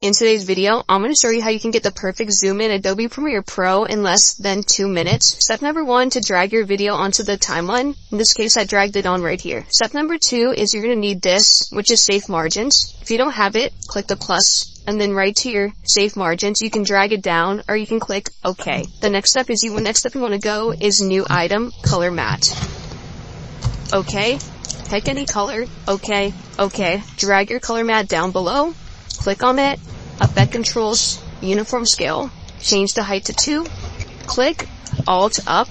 In today's video, I'm going to show you how you can get the perfect zoom in Adobe Premiere Pro in less than 2 minutes. Step number 1, to drag your video onto the timeline. In this case, I dragged it on right here. Step number 2 is you're going to need this, which is safe margins. If you don't have it, click the plus and then right to your safe margins. You can drag it down or you can click OK. The next step you want to go is new item, color matte. OK. Pick any color. OK. OK. Drag your color matte down below. Click on it. Effect controls, uniform scale, change the height to 2, click Alt up,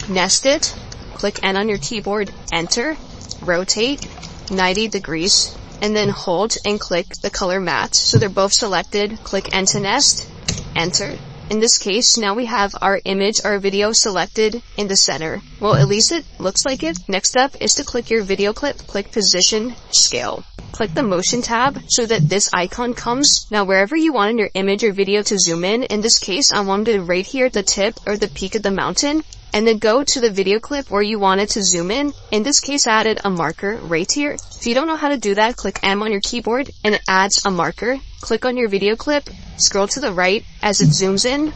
nest it, click N on your keyboard, enter, rotate 90 degrees, and then hold and click the color matte. So they're both selected, click N to nest, enter. In this case, now we have our image, our video selected in the center. Well, at least it looks like it. Next up is to click your video clip, click position, scale. Click the motion tab so that this icon comes. Now wherever you want in your image or video to zoom in this case I wanted it right here at the tip or the peak of the mountain, and then go to the video clip where you want it to zoom in. In this case I added a marker right here. If you don't know how to do that, click M on your keyboard and it adds a marker. Click on your video clip, scroll to the right as it zooms in,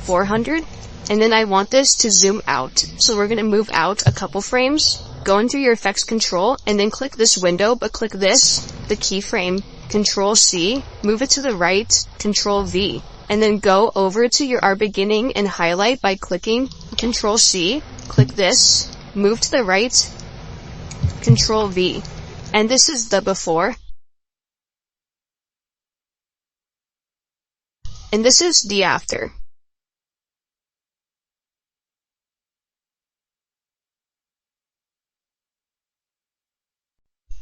400, and then I want this to zoom out. So we're going to move out a couple frames. Go into your effects control and then click this window, but click this, the keyframe, Control C, move it to the right, Control V, and then go over to your R beginning and highlight by clicking Control C, click this, move to the right, Control V, and this is the before, and this is the after.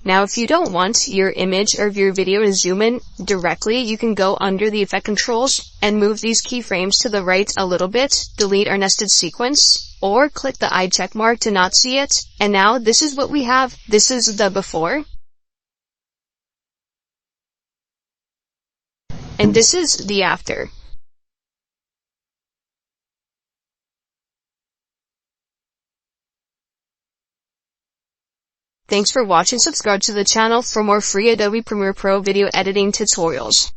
Now if you don't want your image or your video to zoom in directly, you can go under the effect controls and move these keyframes to the right a little bit, delete our nested sequence, or click the eye check mark to not see it. And now this is what we have. This is the before. And this is the after. Thanks for watching. Subscribe to the channel for more free Adobe Premiere Pro video editing tutorials.